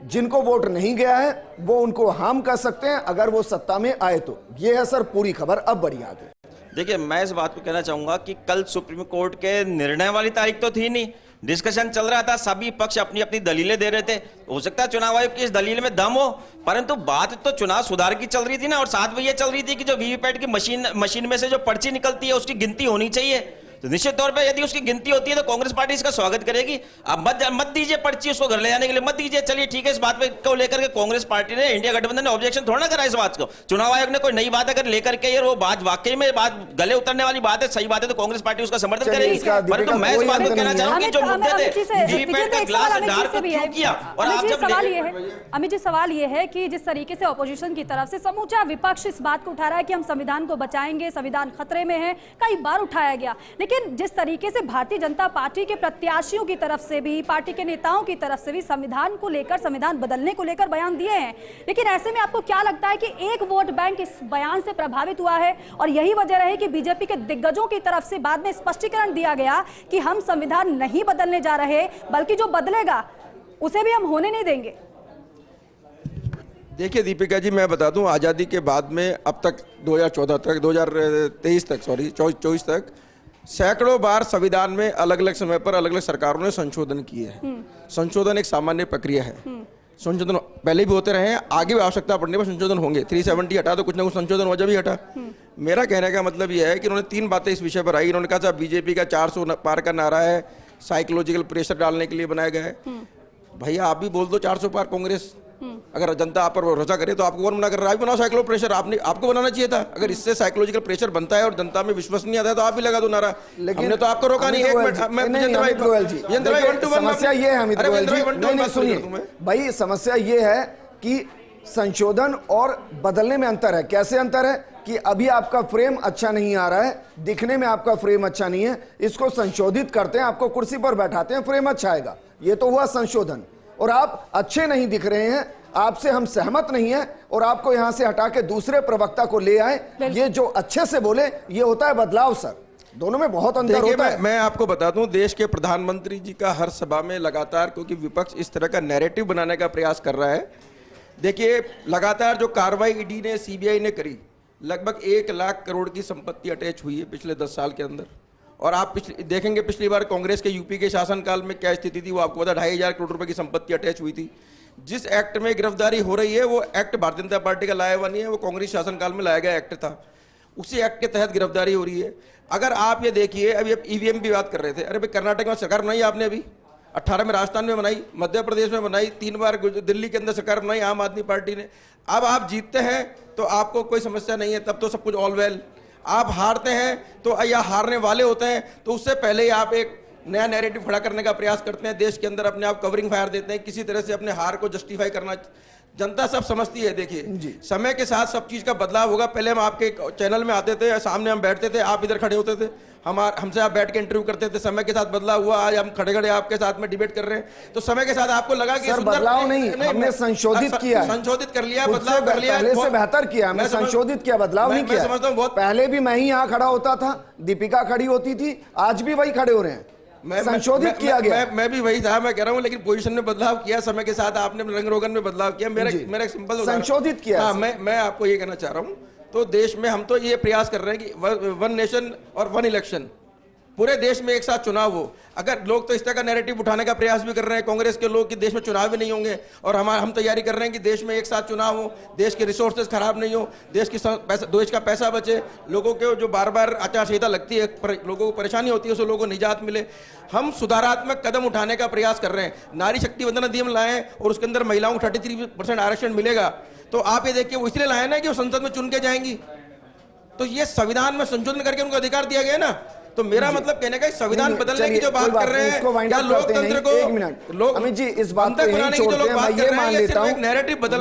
जिनको वोट नहीं गया है वो उनको हार्म कर सकते हैं अगर वो सत्ता में आए तो। यह है सर पूरी खबर। अब बढ़िया आगे देखिए, मैं इस बात को कहना चाहूंगा कि कल सुप्रीम कोर्ट के निर्णय वाली तारीख तो थी नहीं, डिस्कशन चल रहा था, सभी पक्ष अपनी अपनी दलीलें दे रहे थे। हो सकता है चुनाव आयोग की इस दलील में दम हो, परंतु बात तो चुनाव सुधार की चल रही थी ना। और साथ में ये चल रही थी कि जो वीवीपैट की मशीन में से जो पर्ची निकलती है उसकी गिनती होनी चाहिए। तो निश्चित तौर पे यदि उसकी गिनती होती है तो कांग्रेस पार्टी इसका स्वागत करेगी। अब मत दीजिए पर्ची उसको घर ले जाने के लिए, मत दीजिए। चलिए ठीक है, इस बात को लेकर के कांग्रेस पार्टी ने, इंडिया गठबंधन ने ऑब्जेक्शन थोड़ा ना करा इस बात को। चुनाव आयोग ने कोई नई बात अगर लेकर के वो बात वाकई में बात गले उतरने वाली बात है, सही बात है, तो कांग्रेस पार्टी उसका समर्थन करेगी। परंतु मैं इस बात को कहना चाहूंगा कि जो मुद्दे थे वीवीपैट का ग्लास डार्क क्यों किया। और आप जब अमित जी सवाल ये है कि जिस तरीके से ऑपोजिशन की तरफ से समूचा विपक्ष इस बात को उठा रहा है कि हम संविधान को बचाएंगे, संविधान खतरे में है, कई बार उठाया गया, लेकिन लेकिन जिस तरीके से भारतीय जनता पार्टी के प्रत्याशियों की तरफ से भी, पार्टी के नेताओं की तरफ से भी संविधान को लेकर, संविधान बदलने को लेकर बयान दिए हैं, लेकिन ऐसे में आपको क्या लगता है कि एक वोट बैंक इस बयान से प्रभावित हुआ है और यही वजह रही कि बीजेपी के दिग्गजों की तरफ से बाद में स्पष्टीकरण दिया गया कि हम संविधान नहीं बदलने जा रहे, बल्कि जो बदलेगा उसे भी हम होने नहीं देंगे? देखिए दीपिका जी, मैं बता दूं, आज़ादी के बाद में अब तक 2014 तक 2023 तक 24 तक सैकड़ों बार संविधान में अलग अलग समय पर अलग अलग सरकारों ने संशोधन किए हैं। संशोधन एक सामान्य प्रक्रिया है। संशोधन पहले भी होते रहे हैं, आगे भी आवश्यकता पड़ने पर संशोधन होंगे। 370 हटा तो कुछ ना कुछ संशोधन हो, जब भी हटा। मेरा कहने का मतलब यह है कि उन्होंने 3 बातें इस विषय पर आई। उन्होंने कहा था बीजेपी का 400 पार का नारा है, साइकोलॉजिकल प्रेशर डालने के लिए बनाया गया है। भैया आप भी बोल दो 400 पार, कांग्रेस अगर जनता आप पर भरोसा करे तो आपको कौन मना कर रहा है? आप भी बनाओ साइकोलॉजिकल प्रेशर, आपको बनाना चाहिए था। अगर इससे साइकोलॉजिकल प्रेशर बनता है और जनता में विश्वास नहीं आता है तो आप भी लगा दो नारा। लेकिन हमने तो आपको रोका नहीं। एक मिनट, समस्या ये है अमित गोयल जी, सुनिए भाई, समस्या ये है कि संशोधन और बदलने में अंतर है। कैसे अंतर है कि अभी आपका फ्रेम अच्छा नहीं आ रहा है, दिखने में आपका फ्रेम अच्छा नहीं है, इसको संशोधित करते हैं, आपको कुर्सी पर बैठाते हैं, फ्रेम अच्छा आएगा। ये तो हुआ संशोधन। और आप अच्छे नहीं दिख रहे हैं, आपसे हम सहमत नहीं है और आपको यहां से हटा के दूसरे प्रवक्ता को ले आए, ये जो अच्छे से बोले, ये होता है बदलाव। सर, दोनों में बहुत अंतर होता है। मैं आपको बता दूं, देश के प्रधानमंत्री जी का हर सभा में लगातार, क्योंकि विपक्ष इस तरह का नैरेटिव बनाने का प्रयास कर रहा है। देखिए लगातार जो कार्रवाई ईडी ने, सीबीआई ने करी, लगभग 1 लाख करोड़ की संपत्ति अटैच हुई है पिछले 10 साल के अंदर। और आप देखेंगे पिछली बार कांग्रेस के यूपी के शासनकाल में क्या स्थिति थी, वो आपको पता, 2,500 करोड़ रुपए की संपत्ति अटैच हुई थी। जिस एक्ट में गिरफ्तारी हो रही है वो एक्ट भारतीय जनता पार्टी का लाया हुआ नहीं है, वो कांग्रेस शासनकाल में लाया गया एक्ट था। उसी एक्ट के तहत गिरफ्तारी हो रही है। अगर आप ये देखिए, अभी आप ईवीएम की बात कर रहे थे, अरे भाई कर्नाटक में सरकार बनाई आपने, अभी 18 में राजस्थान में बनाई, मध्य प्रदेश में बनाई, 3 बार दिल्ली के अंदर सरकार बनाई आम आदमी पार्टी ने। अब आप जीतते हैं तो आपको कोई समस्या नहीं है, तब तो सब कुछ ऑल वेल। आप हारते हैं तो, या हारने वाले होते हैं तो उससे पहले ही आप एक नया नैरेटिव खड़ा करने का प्रयास करते हैं, देश के अंदर अपने आप कवरिंग फायर देते हैं, किसी तरह से अपने हार को जस्टिफाई करना। जनता सब समझती है। देखिए समय के साथ सब चीज का बदलाव होगा। पहले हम आपके चैनल में आते थे, सामने हम बैठते थे, आप इधर खड़े होते थे, हमसे आप बैठ के इंटरव्यू करते थे। समय के साथ बदलाव हुआ, आज हम खड़े खड़े आपके साथ में डिबेट कर रहे हैं। तो समय के साथ आपको लगा कि बदलाव नहीं, हमने संशोधित किया, संशोधित कर लिया, बदलाव कर लिया, पहले से बेहतर किया, हमने संशोधित किया, बदलाव नहीं किया। समझता हूँ बहुत पहले भी मैं ही यहाँ खड़ा होता था, दीपिका खड़ी होती थी, आज भी वही खड़े हो रहे हैं। संशोधित किया गया। मैं भी वही था, मैं कह रहा हूँ, लेकिन पोजीशन में बदलाव किया, समय के साथ आपने रंग रोगन में बदलाव किया। मेरा सिंपल संशोधित किया। हाँ, मैं आपको ये कहना चाह रहा हूँ, तो देश में हम तो ये प्रयास कर रहे हैं कि 1 नेशन और 1 इलेक्शन, पूरे देश में एक साथ चुनाव हो। अगर लोग तो इस तरह का नैरेटिव उठाने का प्रयास भी कर रहे हैं, कांग्रेस के लोग, कि देश में चुनाव भी नहीं होंगे, और हम तैयारी कर रहे हैं कि देश में एक साथ चुनाव हो, देश के रिसोर्सेज खराब नहीं हो, देश का पैसा बचे, लोगों के जो बार बार आचार संहिता लगती है, लोगों को परेशानी होती है, उससे लोगों को निजात मिले। हम सुधारात्मक कदम उठाने का प्रयास कर रहे हैं। नारी शक्ति वंदना अधिनियम लाए और उसके अंदर महिलाओं को 33% आरक्षण मिलेगा। तो आप ये देखिए, वो इसलिए लाए ना कि वो संसद में चुन के जाएंगी। तो ये संविधान में संशोधन करके उनको अधिकार दिया गया ना। तो मेरा मतलब कहने का, संविधान बदलने की जो बात कर रहे हैं, या लोकतंत्र को, एक मिनट अमित जी, इस बात को यहीं छोड़ते हैं। मैं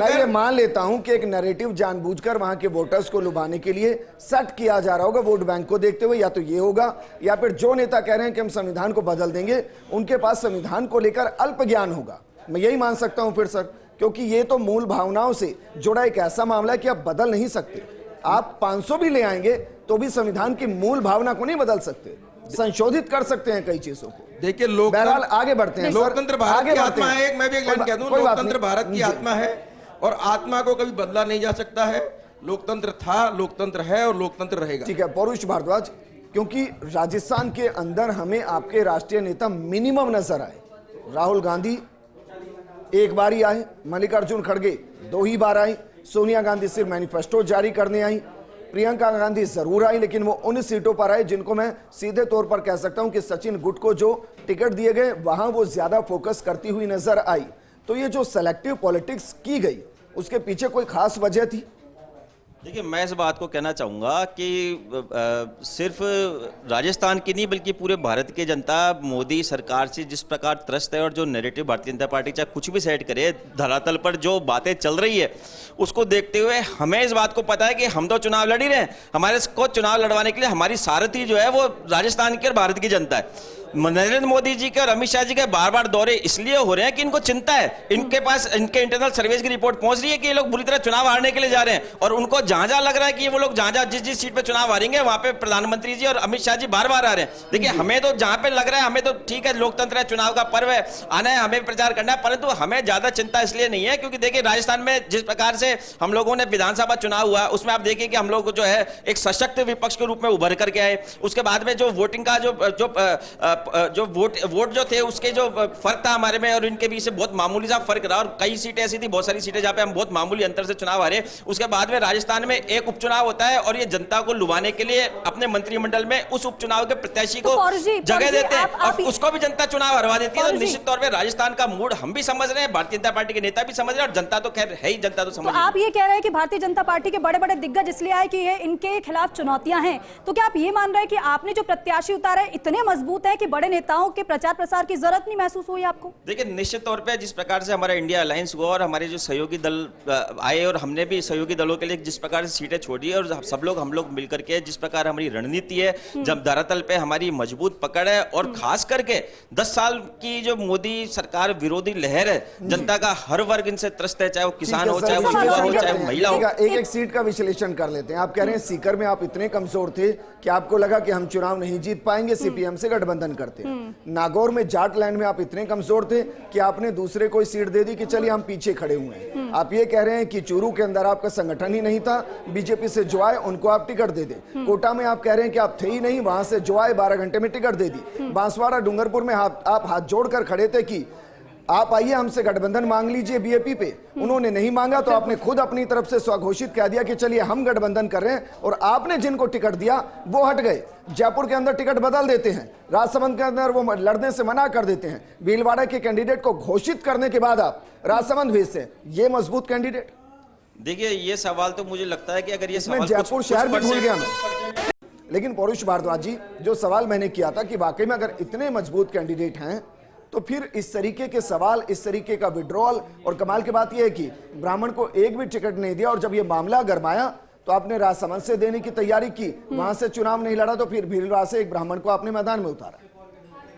ये मान लेता हूं कि एक नैरेटिव जानबूझकर वहां के वोटर्स को लुभाने के लिए सेट किया जा रहा होगा, वोट बैंक को देखते हुए। या तो ये होगा, या फिर जो नेता कह रहे हैं कि हम संविधान को बदल देंगे, उनके पास संविधान को लेकर अल्प ज्ञान होगा। मैं यही मान सकता हूं फिर सर, क्योंकि ये तो मूल भावनाओं से जुड़ा एक ऐसा मामला है कि आप बदल नहीं सकते। आप 500 भी ले आएंगे तो भी संविधान की मूल भावना को नहीं बदल सकते। संशोधित कर सकते हैं कई चीजों को। देखिए, बहरहाल आगे बढ़ते हैं। लोकतंत्र भारत की आत्मा है। मैं भी एक लाइन कह दूं, लोकतंत्र भारत की आत्मा है और आत्मा को कभी बदला नहीं जा सकता है। लोकतंत्र था, लोकतंत्र है और लोकतंत्र रहेगा। ठीक है पौरुष भारद्वाज, क्योंकि राजस्थान के अंदर हमें आपके राष्ट्रीय नेता मिनिमम नजर आए। राहुल गांधी एक बार ही आए, मल्लिकार्जुन खड़गे 2 ही बार आई, सोनिया गांधी सिर्फ मैनिफेस्टो जारी करने आई, प्रियंका गांधी जरूर आई, लेकिन वो उन सीटों पर आए जिनको मैं सीधे तौर पर कह सकता हूं कि सचिन गुट को जो टिकट दिए गए, वहां वो ज्यादा फोकस करती हुई नजर आई। तो ये जो सेलेक्टिव पॉलिटिक्स की गई, उसके पीछे कोई खास वजह थी? देखिए, मैं इस बात को कहना चाहूँगा कि सिर्फ राजस्थान की नहीं बल्कि पूरे भारत की जनता मोदी सरकार से जिस प्रकार त्रस्त है और जो नैरेटिव भारतीय जनता पार्टी चाहे कुछ भी सेट करे, धरातल पर जो बातें चल रही है उसको देखते हुए हमें इस बात को पता है कि हम तो चुनाव लड़ ही रहे हैं। हमारे को चुनाव लड़वाने के लिए हमारी सारथी जो है वो राजस्थान की और भारत की जनता है। नरेंद्र मोदी जी के और अमित शाह जी के बार बार दौरे इसलिए हो रहे हैं कि इनको चिंता है, इनके पास इनके इंटरनल सर्विस की रिपोर्ट पहुंच रही है कि ये लोग बुरी तरह चुनाव हारने के लिए जा रहे हैं और उनको जहां जहां लग रहा है कि वो लोग जहां जहां जिस सीट पे चुनाव हारेंगे वहां पे प्रधानमंत्री जी और अमित शाह जी बार बार आ रहे हैं। देखिए, हमें तो जहां पे लग रहा है हमें तो ठीक है, लोकतंत्र है, चुनाव का पर्व है, आना है, हमें प्रचार करना है, परंतु हमें ज्यादा चिंता इसलिए नहीं है क्योंकि देखिए राजस्थान में जिस प्रकार से हम लोगों ने विधानसभा चुनाव हुआ उसमें आप देखिए कि हम लोग जो है एक सशक्त विपक्ष के रूप में उभर करके आए। उसके बाद में जो वोटिंग का जो वोट जो थे उसके जो फर्क था हमारे में और इनके बीच से बहुत मामूली सा फर्क रहा और कई सीटें ऐसी थी, बहुत सारी सीटें जहां पे हम बहुत मामूली अंतर से चुनाव हारे। उसके बाद में राजस्थान में एक उपचुनाव होता है और ये जनता को लुभाने के लिए अपने मंत्रिमंडल में उस उपचुनाव के प्रत्याशी को जगह देते हैं और उसको भी जनता चुनाव हरवा देती है। तो निश्चित तौर पर राजस्थान का मूड हम भी समझ रहे हैं, भारतीय जनता पार्टी के नेता भी समझ रहे हैं और जनता तो खैर है ही, जनता तो समझ। आप ये कह रहे हैं कि भारतीय जनता पार्टी के बड़े बड़े दिग्गज इसलिए आए कि ये इनके खिलाफ चुनौतियां हैं, तो क्या आप ये मान रहे हैं कि आपने जो प्रत्याशी उतारे इतने मजबूत है कि बड़े नेताओं के प्रचार प्रसार की जरूरत नहीं महसूस हुई आपको? देखिए, निश्चित तौर पे जिस प्रकार से हमारा इंडिया अलायंस हुआ और हमारे जो सहयोगी दल आए और हमने भी सहयोगी दलों के लिए जिस प्रकार से सीटें छोड़ी और सब लोग हम लोग मिलकर के जिस प्रकार हमारी रणनीति है, जब धरातल पे हमारी मजबूत पकड़ है और खास करके 10 साल की जो मोदी सरकार विरोधी लहर है, जनता का हर वर्ग इनसे त्रस्त है, चाहे वो किसान हो, चाहे वो युवा हो, चाहे वो महिला हो। एक एक सीट का विश्लेषण कर लेते हैं। आप कह रहे हैं सीकर में आप इतने कमजोर थे कि आपको लगा कि हम चुनाव नहीं जीत पाएंगे, सीपीएम से गठबंधन करते हैं। नागौर में जाट लैंड में आप इतने कमजोर थे कि आपने दूसरे को सीट दे दी कि चलिए हम पीछे खड़े हुए हैं। आप ये कह रहे हैं कि चूरू के अंदर आपका संगठन ही नहीं था, बीजेपी से जो आए उनको आप टिकट दे दे। कोटा में आप कह रहे हैं कि आप थे ही नहीं, वहां से जो आए 12 घंटे में टिकट दे दी। बांसवाड़ा डूंगरपुर में आप हाथ जोड़कर खड़े थे कि आप आइए हमसे गठबंधन मांग लीजिए बीएपी पे, उन्होंने नहीं मांगा तो आपने खुद अपनी तरफ से स्वघोषित कह दिया कि चलिए हम गठबंधन कर रहे हैं और आपने जिनको टिकट दिया वो हट गए। जयपुर के अंदर टिकट बदल देते हैं, राजसमंद के अंदर वो लड़ने से मना कर देते हैं, भीलवाड़ा के कैंडिडेट को घोषित करने के बाद आप राजसमंद भेजते हैं। ये मजबूत कैंडिडेट? देखिए, ये सवाल तो मुझे लगता है कि अगर ये सवाल जयपुर शहर भी भूल गया मैं। लेकिन पौरुष भारद्वाज जी, जो सवाल मैंने किया था कि वाकई में अगर इतने मजबूत कैंडिडेट हैं तो फिर इस तरीके के सवाल, इस तरीके का विड्रॉल, और कमाल की बात यह है कि ब्राह्मण को एक भी टिकट नहीं दिया और जब यह मामला गरमाया तो आपने राजसमंद से देने की तैयारी की, वहां से चुनाव नहीं लड़ा तो फिर भीलवाड़ा से एक ब्राह्मण को आपने मैदान में उतारा।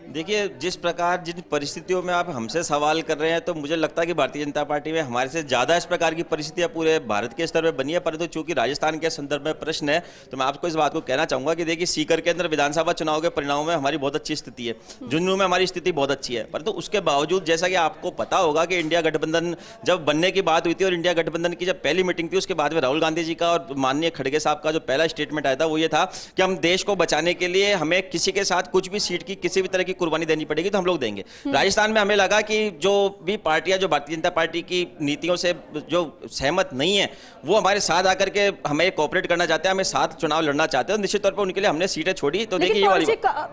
देखिए, जिस प्रकार जिन परिस्थितियों में आप हमसे सवाल कर रहे हैं तो मुझे लगता है कि भारतीय जनता पार्टी में हमारे से ज़्यादा इस प्रकार की परिस्थितियां पूरे भारत के स्तर पर बनी है, परंतु चूंकि राजस्थान के संदर्भ में प्रश्न है तो मैं आपको इस बात को कहना चाहूंगा कि देखिए, सीकर के अंदर विधानसभा चुनाव के परिणामों में हमारी बहुत अच्छी स्थिति है, झुंझुनू में हमारी स्थिति बहुत अच्छी है, परंतु उसके बावजूद जैसा कि आपको पता होगा कि इंडिया गठबंधन जब बनने की बात हुई थी और इंडिया गठबंधन की जब पहली मीटिंग थी उसके बाद में राहुल गांधी जी का और माननीय खड़गे साहब का जो पहला स्टेटमेंट आया था वो ये था कि हम देश को बचाने के लिए हमें किसी के साथ कुछ भी सीट की किसी भी तरह की कुर्बानी देनी पड़ेगी तो हम लोग देंगे। राजस्थान में हमें लगा कि जो भी पार्टियां जो भारतीय जनता पार्टी की नीतियों से जो सहमत नहीं है वो हमारे साथ आकर के हमें कोऑपरेट करना चाहते हैं, हमें साथ चुनाव लड़ना चाहते हैं, निश्चित तौर पर उनके लिए हमने सीटें छोड़ी। तो देखिए,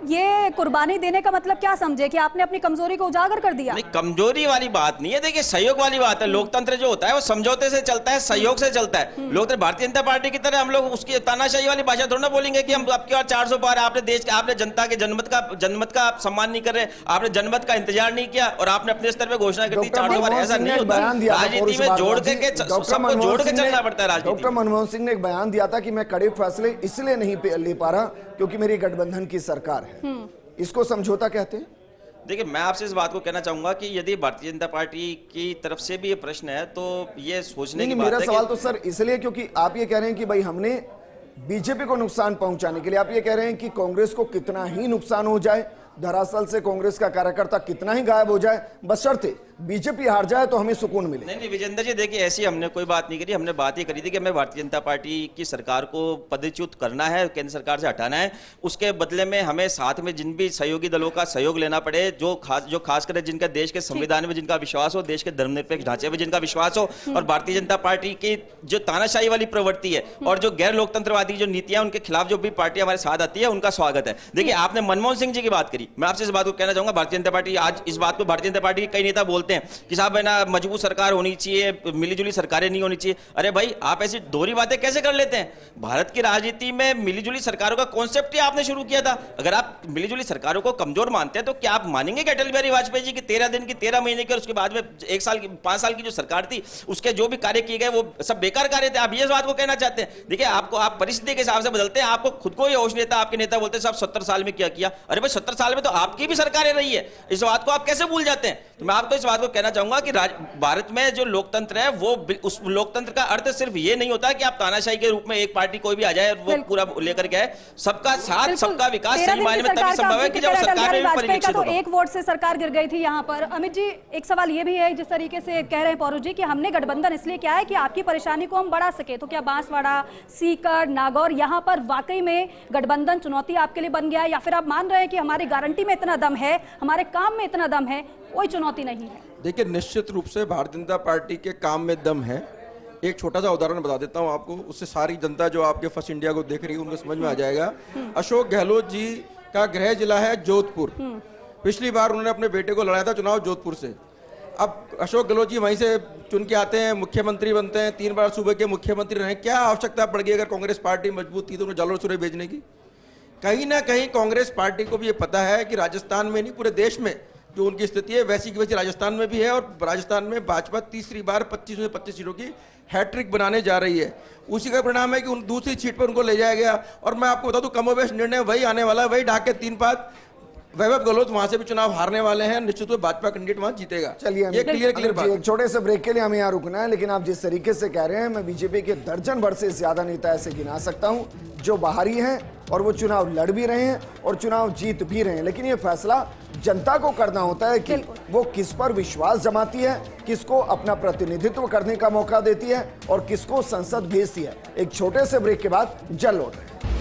ये कुर्बानी देने का मतलब क्या समझे कि आपने अपनी कमजोरी को उजागर कर दिया? नहीं, कमजोरी वाली बात नहीं है, देखिए सहयोग वाली बात है। लोकतंत्र जो होता है वो समझौते से चलता है, सहयोग से चलता है। लोकतंत्र भारतीय जनता पार्टी की तरह हम लोग उसकी तानाशाही वाली भाषा थोड़ा ना बोलेंगे कि हम आपके और 400 पार, आपने देश के, आपने जनता के जनमत का आप सम्मान नहीं कर रहे, आपने जनमत का इंतजार नहीं किया और आपने अपने स्तर पे घोषणा कर दी 400 बार। ऐसा नहीं होता, राजनीति में जोड़ के सबको जोड़ के चलना पड़ता है। राजनीति डॉक्टर मनमोहन सिंह ने एक बयान दिया था कि मैं कड़े फैसले इसलिए नहीं ले पा रहा क्योंकि मेरी गठबंधन की सरकार है, इसको समझौता कहते हैं। देखिए, मैं आपसे इस बात को कहना चाहूंगा कि यदि भारतीय जनता पार्टी की तरफ से भी ये प्रश्न है तो ये सोचने की बात है। मेरा सवाल तो सर इसलिए क्योंकि आप ये कह रहे हैं कि भाई हमने बीजेपी को नुकसान पहुंचाने के लिए, आप ये कह रहे हैं कि कांग्रेस को कितना ही नुकसान हो जाए, दरअसल से कांग्रेस का कार्यकर्ता कितना ही गायब हो जाए, बशर्ते बीजेपी हार जाए तो हमें सुकून मिले। नहीं विजेंद्र जी, देखिए ऐसी हमने कोई बात नहीं करी, हमने बात ये करी थी कि हमें भारतीय जनता पार्टी की सरकार को पदच्युत करना है, केंद्र सरकार से हटाना है, उसके बदले में हमें साथ में जिन भी सहयोगी दलों का सहयोग लेना पड़े, जो खासकर जिनका देश के संविधान में जिनका विश्वास हो, देश के धर्मनिरपेक्ष ढांचे में जिनका विश्वास हो, और भारतीय जनता पार्टी की जो तानाशाही वाली प्रवृत्ति है और जो गैर लोकतंत्रवादी जो नीतियां उनके खिलाफ जो भी पार्टी हमारे साथ आती है उनका स्वागत है। देखिए, आपने मनमोहन सिंह जी की बात करी, मैं आपसे इस बात को कहना चाहूंगा भारतीय जनता पार्टी आज इस बात को भारतीय जनता पार्टी के कई नेता बोलते बोलते हैं कि साहब है ना मजबूत सरकार होनी चाहिए, मिलीजुली सरकारें नहीं होनी चाहिए। अरे भाई, आप ऐसी दोहरी बातें कैसे कर लेते हैं? भारत की राजनीति में मिलीजुली सरकारों का कॉन्सेप्ट ही आपने शुरू किया था। अगर आप मिलीजुली सरकारों को कमजोर मानते हैं तो क्या आप मानेंगे कि अटल बिहारी वाजपेयी जी की 13 दिन की 13 महीने की और उसके बाद में 1 साल की 5 साल की जो सरकार थी उसके जो भी कार्य किए गए वो सब बेकार कार्य थे? आप ये बात को कहना चाहते हैं? देखिए, आपको आप परिस्थिति के हिसाब से बदलते हैं। आपको खुद को ये होश नेता, आपके नेता बोलते हैं साहब 70 साल में क्या किया। अरे भाई, 70 साल में तो आपकी भी सरकारें रही है, इस बात को आप कैसे भूल जाते हैं? तो मैं आपको इस बात को कहना चाहूंगा कि भारत में जो लोकतंत्र है वो उस लोकतंत्र का अर्थ सिर्फ ये नहीं होता कि आप तानाशाही के रूप में एक पार्टी कोई भी आ जाए और वो पूरा लेकर के आए। सबका साथ, सबका विकास सही मायने में तभी संभव है कि जब सरकार में परिलक्षित तो होगा। एक वोट से सरकार गिर गई थी यहाँ पर। अमित जी, एक सवाल ये भी है, जिस तरीके से कह रहे हैं पौरू जी कि हमने गठबंधन इसलिए किया है कि आपकी परेशानी को हम बढ़ा सके, तो क्या बांसवाड़ा, सीकर, नागौर यहाँ पर वाकई में गठबंधन चुनौती आपके लिए बन गया है, या फिर आप मान रहे हैं कि हमारी गारंटी में इतना दम है, हमारे काम में इतना दम है, कोई चुनौती नहीं है? देखिए, निश्चित रूप से भारतीय जनता पार्टी के काम में दम है। एक छोटा सा उदाहरण बता देता हूं आपको, उससे सारी जनता जो आपके फर्स्ट इंडिया को देख रही है उनको समझ में आ जाएगा। अशोक गहलोत जी का गृह जिला है जोधपुर। पिछली बार उन्होंने अपने बेटे को लड़ाया था चुनाव जोधपुर से। अब अशोक गहलोत जी वहीं से चुन के आते हैं, मुख्यमंत्री बनते हैं, 3 बार सूबे के मुख्यमंत्री रहे। क्या आवश्यकता पड़ गई अगर कांग्रेस पार्टी मजबूत थी तो उन्हें जालोर सुरे भेजने की? कहीं ना कहीं कांग्रेस पार्टी को भी ये पता है कि राजस्थान में नहीं, पूरे देश में जो उनकी स्थिति है वैसी की वैसी राजस्थान में भी है, और राजस्थान में भाजपा तीसरी बार 25 में 25 सीटों की हैट्रिक बनाने जा रही है। उसी का परिणाम है कि उन दूसरी सीट पर उनको ले जाया गया। और मैं आपको बता दूं, कमोबेश निर्णय वही आने वाला है, वही ढाक के 3 पात। वैभव गहलोत वहां से भी चुनाव हारने वाले हैं, निश्चित रूप से भाजपा कैंडिडेट वहां जीतेगा। चलिए, ये क्लियर बात। एक छोटे से ब्रेक के लिए हमें यहाँ रुकना है, लेकिन आप जिस तरीके से कह रहे हैं, मैं बीजेपी के दर्जन भर से ज्यादा नेता ऐसे गिना सकता हूं जो बाहरी हैं और वो चुनाव लड़ भी रहे हैं और चुनाव जीत भी रहे हैं। लेकिन ये फैसला जनता को करना होता है कि वो किस पर विश्वास जमाती है, किसको अपना प्रतिनिधित्व करने का मौका देती है और किसको संसद भेजती है। एक छोटे से ब्रेक के बाद जल्द लौट रहे हैं।